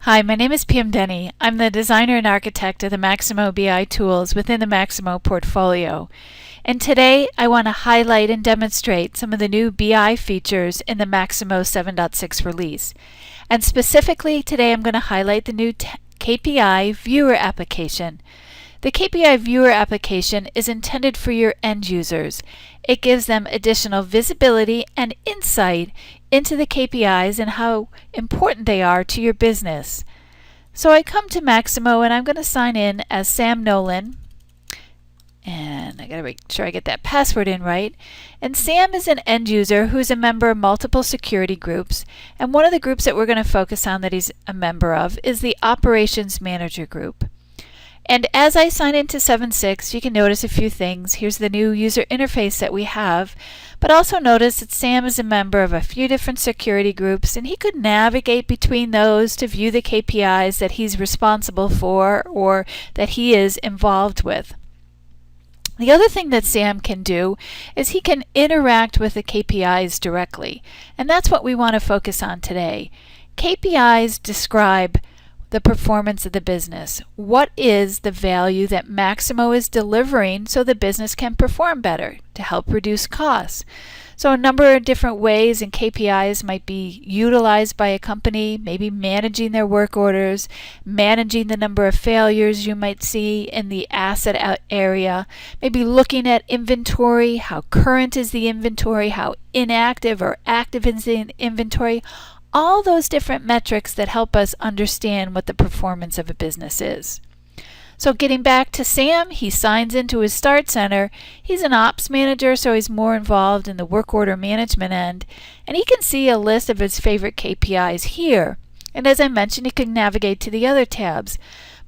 Hi, my name is Pam Denny. I'm the designer and architect of the Maximo BI tools within the Maximo portfolio. And today I want to highlight and demonstrate some of the new BI features in the Maximo 7.6 release. And specifically today I'm going to highlight the new KPI Viewer application. The KPI Viewer application is intended for your end users. It gives them additional visibility and insight into the KPIs and how important they are to your business. So I come to Maximo and I'm going to sign in as Sam Nolan. And I got to make sure I get that password in right. And Sam is an end user who's a member of multiple security groups. And one of the groups that we're going to focus on that he's a member of is the Operations Manager group. And as I sign into 7.6, you can notice a few things. Here's the new user interface that we have, but also notice that Sam is a member of a few different security groups, and he could navigate between those to view the KPIs that he's responsible for or that he is involved with. The other thing that Sam can do is he can interact with the KPIs directly, and that's what we want to focus on today. KPIs describe the performance of the business. What is the value that Maximo is delivering so the business can perform better to help reduce costs? So a number of different ways and KPIs might be utilized by a company, maybe managing their work orders, managing the number of failures you might see in the asset area, maybe looking at inventory, how current is the inventory, how inactive or active is the inventory. All those different metrics that help us understand what the performance of a business is. So getting back to Sam, he signs into his Start Center. He's an ops manager, so he's more involved in the work order management end. And he can see a list of his favorite KPIs here. And as I mentioned, he can navigate to the other tabs.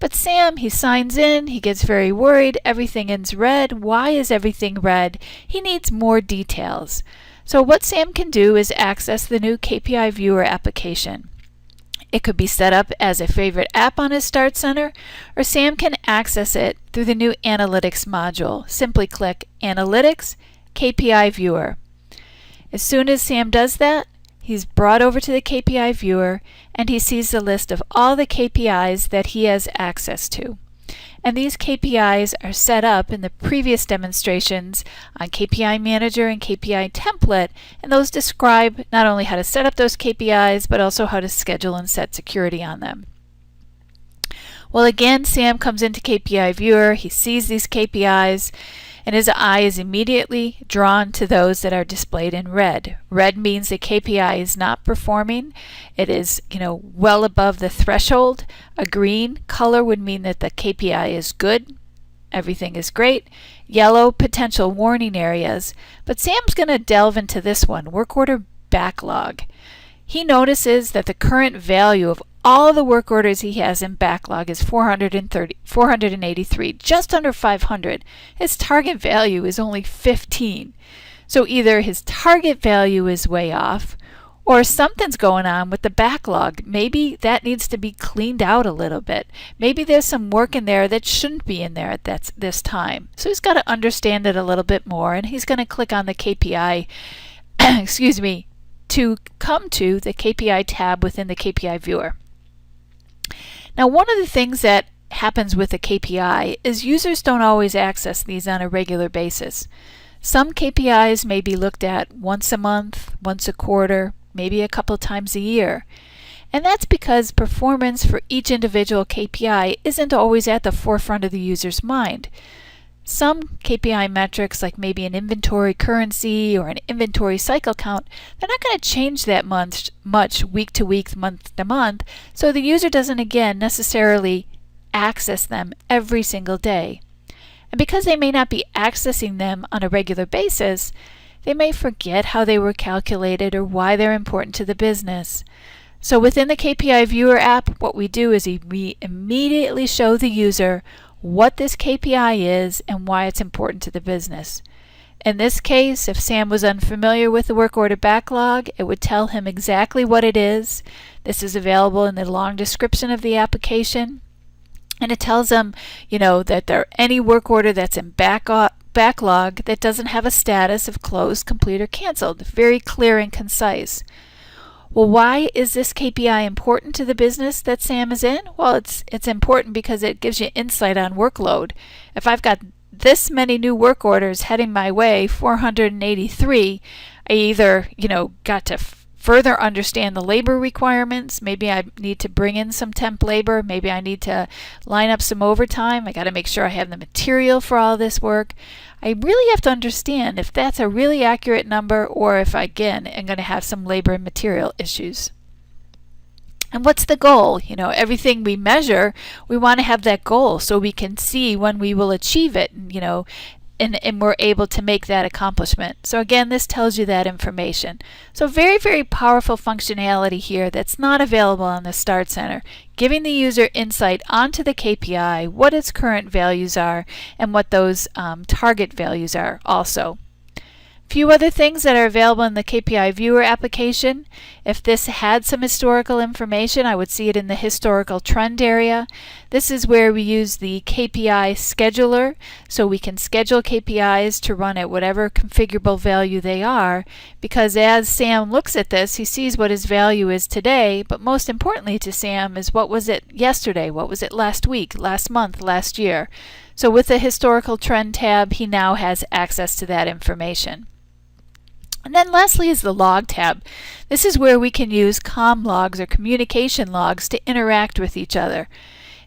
But Sam, he signs in, he gets very worried, everything is red. Why is everything red? He needs more details. So what Sam can do is access the new KPI Viewer application. It could be set up as a favorite app on his Start Center, or Sam can access it through the new Analytics module. Simply click Analytics, KPI Viewer. As soon as Sam does that, he's brought over to the KPI Viewer and he sees the list of all the KPIs that he has access to. And these KPIs are set up in the previous demonstrations on KPI Manager and KPI Template, and those describe not only how to set up those KPIs, but also how to schedule and set security on them. Well, again, Sam comes into KPI Viewer, he sees these KPIs, and his eye is immediately drawn to those that are displayed in red. Red means the KPI is not performing. It is, well above the threshold. A green color would mean that the KPI is good. Everything is great. Yellow, potential warning areas. But Sam's going to delve into this one, work order backlog. He notices that the current value of all the work orders he has in backlog is 483, just under 500. His target value is only 15. So either his target value is way off, or something's going on with the backlog. Maybe that needs to be cleaned out a little bit. Maybe there's some work in there that shouldn't be in there at this time. So he's got to understand it a little bit more, and he's going to click on the KPI, to come to the KPI tab within the KPI Viewer. Now, one of the things that happens with a KPI is users don't always access these on a regular basis. Some KPIs may be looked at once a month, once a quarter, maybe a couple times a year. And that's because performance for each individual KPI isn't always at the forefront of the user's mind. Some KPI metrics, like maybe an inventory currency or an inventory cycle count, they're not going to change that much week to week, month to month, so the user doesn't again necessarily access them every single day. And because they may not be accessing them on a regular basis, they may forget how they were calculated or why they're important to the business. So within the KPI Viewer app, what we do is we immediately show the user what this KPI is and why it's important to the business. In this case, if Sam was unfamiliar with the work order backlog, it would tell him exactly what it is. This is available in the long description of the application. And it tells him, that there any work order that's in backlog that doesn't have a status of closed, complete, or canceled. Very clear and concise. Well, why is this KPI important to the business that Sam is in? Well, it's important because it gives you insight on workload. If I've got this many new work orders heading my way, 483, I either, got to further understand the labor requirements. Maybe I need to bring in some temp labor. Maybe I need to line up some overtime. I got to make sure I have the material for all this work. I really have to understand if that's a really accurate number or if, again, I'm going to have some labor and material issues. And what's the goal? Everything we measure, we want to have that goal so we can see when we will achieve it, and we're able to make that accomplishment. So again, this tells you that information. So very, very powerful functionality here that's not available on the Start Center, giving the user insight onto the KPI, what its current values are, and what those target values are also. Few other things that are available in the KPI Viewer application. If this had some historical information, I would see it in the historical trend area. This is where we use the KPI scheduler, so we can schedule KPIs to run at whatever configurable value they are, because as Sam looks at this, he sees what his value is today, but most importantly to Sam is what was it yesterday, what was it last week, last month, last year. So with the historical trend tab, he now has access to that information. And then lastly is the log tab. This is where we can use comm logs or communication logs to interact with each other.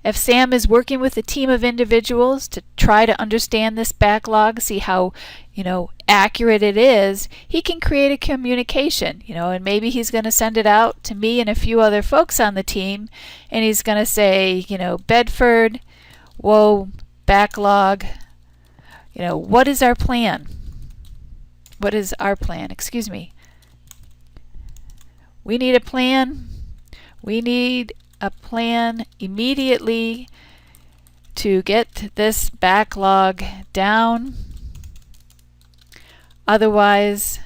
If Sam is working with a team of individuals to try to understand this backlog, see how accurate it is, he can create a communication, and maybe he's going to send it out to me and a few other folks on the team, and he's going to say, Bedford, whoa, backlog, what is our plan? What is our plan? Excuse me. We need a plan. We need a plan immediately to get this backlog down. Otherwise,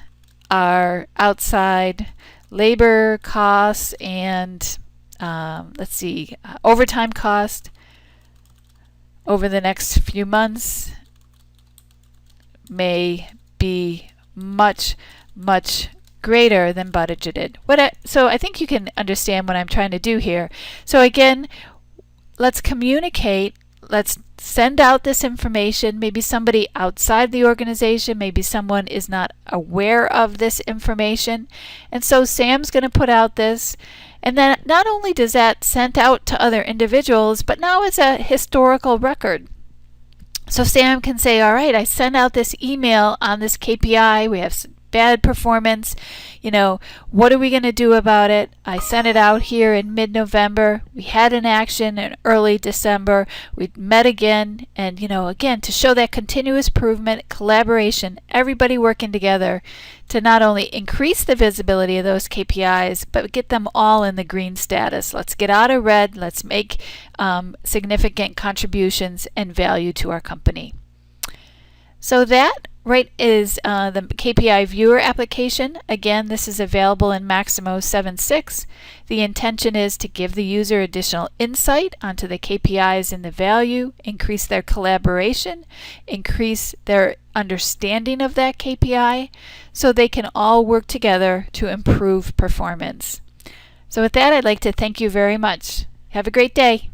our outside labor costs and overtime cost over the next few months may be much, much greater than budgeted. So I think you can understand what I'm trying to do here. So again, let's communicate. Let's send out this information. Maybe somebody outside the organization, maybe someone is not aware of this information. And so Sam's going to put out this. And then not only does that send out to other individuals, but now it's a historical record. So Sam can say, all right, I sent out this email on this KPI. We have bad performance. What are we going to do about it? I sent it out here in mid-November. We had an action in early December. We met again. And, again, to show that continuous improvement, collaboration, everybody working together to not only increase the visibility of those KPIs, but get them all in the green status. Let's get out of red. Let's make significant contributions and value to our company. So that is the KPI Viewer application. Again, this is available in Maximo 7.6. The intention is to give the user additional insight onto the KPIs and the value, increase their collaboration, increase their understanding of that KPI, so they can all work together to improve performance. So with that, I'd like to thank you very much. Have a great day.